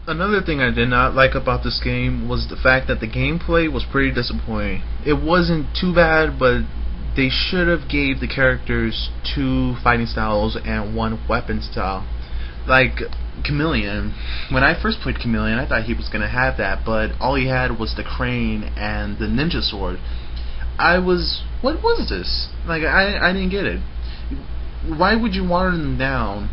Another thing I did not like about this game was the fact that the gameplay was pretty disappointing. It wasn't too bad, but they should have gave the characters 2 fighting styles and 1 weapon style. Like Chameleon, when I first played Chameleon, I thought he was gonna have that, but all he had was the crane and the ninja sword. What was this? Like, I didn't get it. Why would you water them down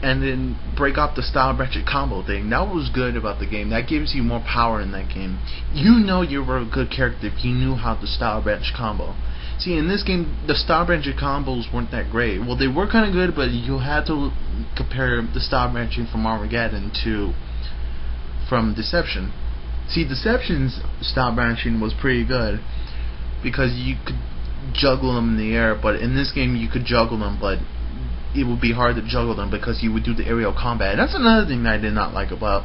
and then break up the style branching combo thing? That was good about the game. That gives you more power in that game. You know you were a good character if you knew how to style branch combo. See, in this game, the style branching combos weren't that great. Well, they were kind of good, but you had to compare the style branching from Armageddon from Deception. See, Deception's style branching was pretty good because you could juggle them in the air, but in this game you could juggle them, but it would be hard to juggle them because you would do the aerial combat. And that's another thing that I did not like about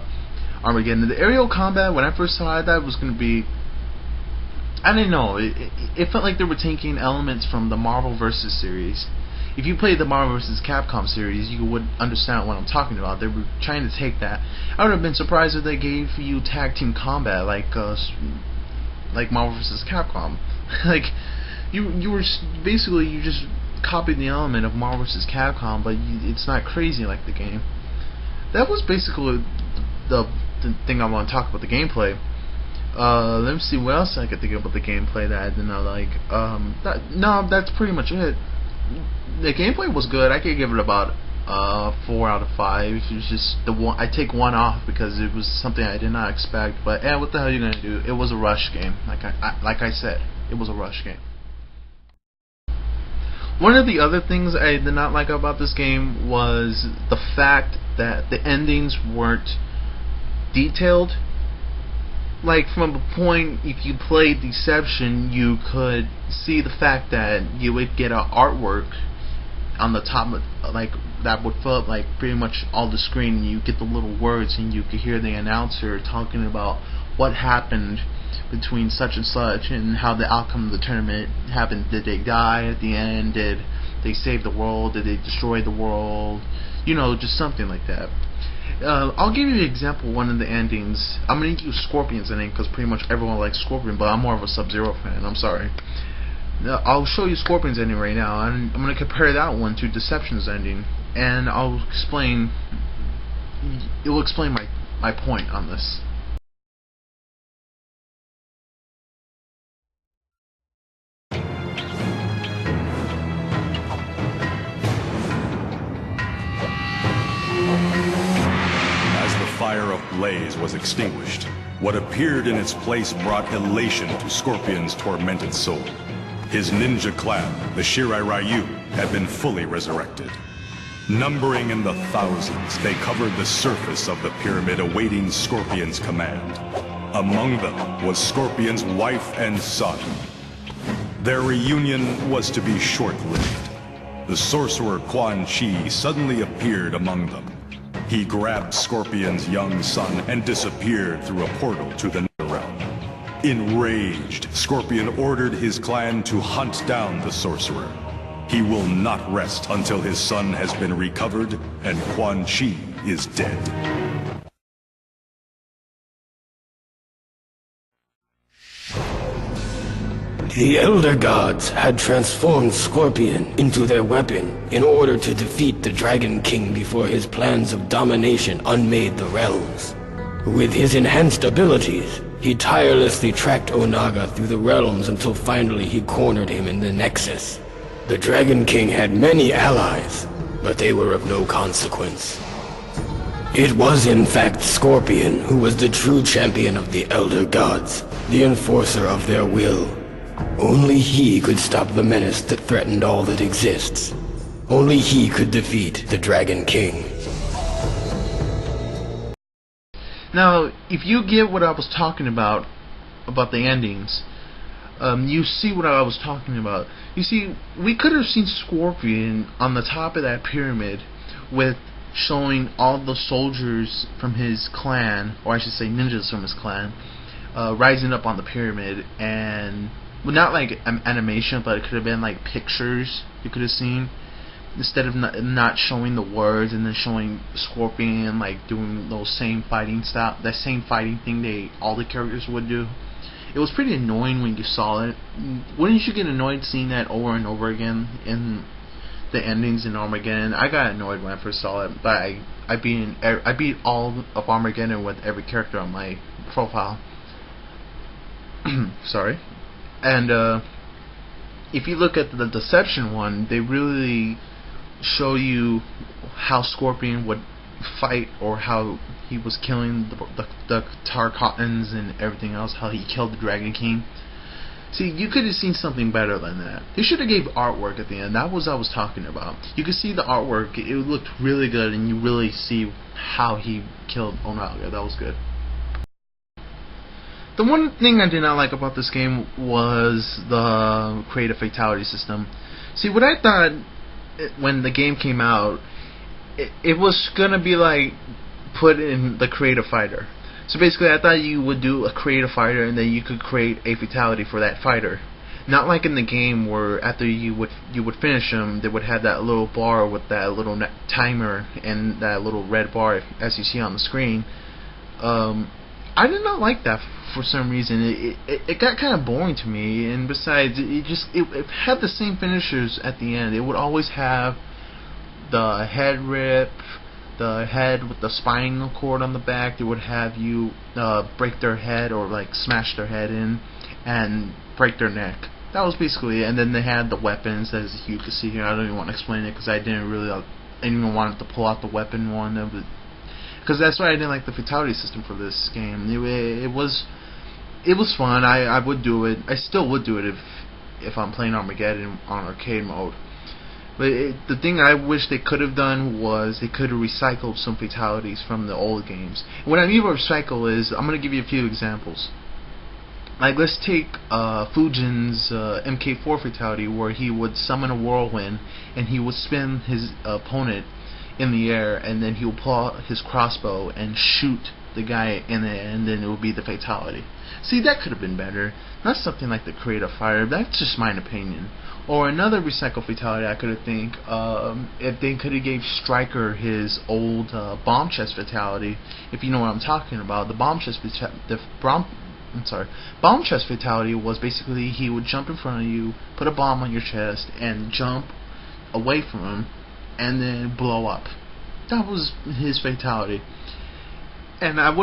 Armageddon. The aerial combat, when I first saw it, that was going to be, I didn't know, it felt like they were taking elements from the Marvel vs. series. If you played the Marvel vs. Capcom series, you would understand what I'm talking about. They were trying to take that. I would have been surprised if they gave you tag team combat like Marvel vs. Capcom. Like, you were basically, you just copied the element of Marvel vs. Capcom, but it's not crazy like the game. That was basically the thing I want to talk about, the gameplay. Let me see what else I could think about the gameplay that I did not like. No, that's pretty much it. The gameplay was good. I could give it about 4 out of 5. It was just I take 1 off because it was something I did not expect. But what the hell are you gonna do? It was a rush game. Like I said, it was a rush game. One of the other things I did not like about this game was the fact that the endings weren't detailed. Like, from a point, if you played Deception, you could see the fact that you would get an artwork on the top, like, that would fill up, like, pretty much all the screen, and you get the little words, and you could hear the announcer talking about what happened between such and such, and how the outcome of the tournament happened. Did they die at the end? Did they save the world? Did they destroy the world? You know, just something like that. I'll give you an example of one of the endings. I'm going to use Scorpion's ending because pretty much everyone likes Scorpion, but I'm more of a Sub-Zero fan. I'm sorry. I'll show you Scorpion's ending right now, and I'm going to compare that one to Deception's ending, and I'll explain. It will explain my point on this. Fire of blaze was extinguished. What appeared in its place brought elation to Scorpion's tormented soul. His ninja clan, the Shirai Ryu, had been fully resurrected. Numbering in the thousands, they covered the surface of the pyramid awaiting Scorpion's command. Among them was Scorpion's wife and son. Their reunion was to be short-lived. The sorcerer Quan Chi suddenly appeared among them. He grabbed Scorpion's young son and disappeared through a portal to the Netherrealm. Enraged, Scorpion ordered his clan to hunt down the sorcerer. He will not rest until his son has been recovered and Quan Chi is dead. The Elder Gods had transformed Scorpion into their weapon in order to defeat the Dragon King before his plans of domination unmade the realms. With his enhanced abilities, he tirelessly tracked Onaga through the realms until finally he cornered him in the Nexus. The Dragon King had many allies, but they were of no consequence. It was in fact Scorpion who was the true champion of the Elder Gods, the enforcer of their will. Only he could stop the menace that threatened all that exists. Only he could defeat the Dragon King. Now, if you get what I was talking about the endings, you see what I was talking about. You see, we could have seen Scorpion on the top of that pyramid with showing all the soldiers from his clan, or I should say ninjas from his clan, rising up on the pyramid, and well, not like animation, but it could have been like pictures you could have seen instead of not showing the words and then showing Scorpion like doing those same fighting style, that same fighting thing all the characters would do. It was pretty annoying when you saw it. Wouldn't you get annoyed seeing that over and over again in the endings in Armageddon? I got annoyed when I first saw it, but I beat all of Armageddon with every character on my profile. Sorry. And if you look at the Deception one, they really show you how Scorpion would fight, or how he was killing the Tarkatans and everything else, how he killed the Dragon King. See, you could have seen something better than that. They should have gave artwork at the end. That was what I was talking about. You could see the artwork. It looked really good, and you really see how he killed Onaga. That was good. The one thing I did not like about this game was the Kreate Fatality system. See, what I thought when the game came out, it was gonna be like put in the Kreate Fighter. So basically, I thought you would do a Kreate Fighter and then you could create a fatality for that fighter. Not like in the game where after you would finish them, they would have that little bar with that little timer and that little red bar as you see on the screen. I did not like that for some reason. It got kind of boring to me, and besides, it had the same finishers at the end. It would always have the head rip, the head with the spinal cord on the back. They would have you break their head or like smash their head in and break their neck. That was basically it. And then they had the weapons, as you can see here. I don't even want to explain it because I didn't even want to pull out the weapon one of it. Because that's why I didn't like the fatality system for this game. It was fun. I would do it. I still would do it if I'm playing Armageddon on arcade mode. But the thing I wish they could have done was they could have recycled some fatalities from the old games. And what I mean by recycle is, I'm going to give you a few examples. Like, let's take Fujin's MK4 fatality, where he would summon a whirlwind and he would spin his opponent in the air, and then he would pull out his crossbow and shoot the guy in it, and then it would be the fatality. See, that could have been better. Not something like the Kreate Fire. That's just my opinion. Or another recycle fatality I could have think, if they could have gave Stryker his old bomb chest fatality, if you know what I'm talking about. The bomb chest bomb chest fatality was basically he would jump in front of you, put a bomb on your chest, and jump away from him, and then blow up. That was his fatality. And that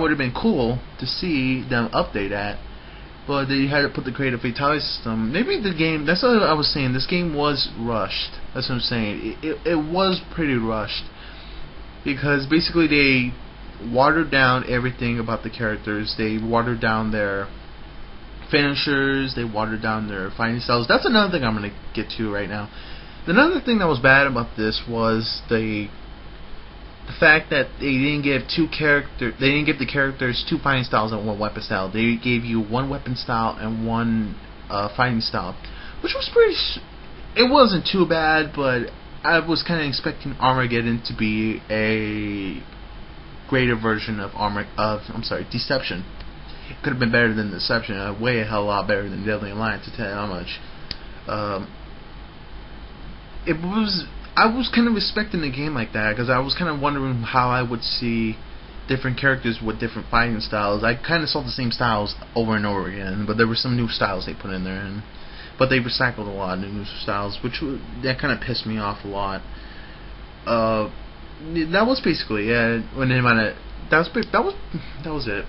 would have been cool to see them update that. But they had to put the Kreate Fatality system. Maybe the game, that's what I was saying, this game was rushed. That's what I'm saying. It was pretty rushed. Because basically they watered down everything about the characters. They watered down their finishers. They watered down their fighting styles. That's another thing I'm going to get to right now. Another thing that was bad about this was the fact that they didn't give the characters two fighting styles and one weapon style. They gave you one weapon style and one fighting style, which was pretty. It wasn't too bad, but I was kind of expecting Armageddon to be a greater version of Deception. It could have been better than Deception, a hell of a lot better than Deadly Alliance, to tell you how much. I was kind of expecting a game like that, because I was kind of wondering how I would see different characters with different fighting styles. I kind of saw the same styles over and over again, but there were some new styles they put in there, but they recycled a lot of new styles, that kind of pissed me off a lot. That was basically it. That was it.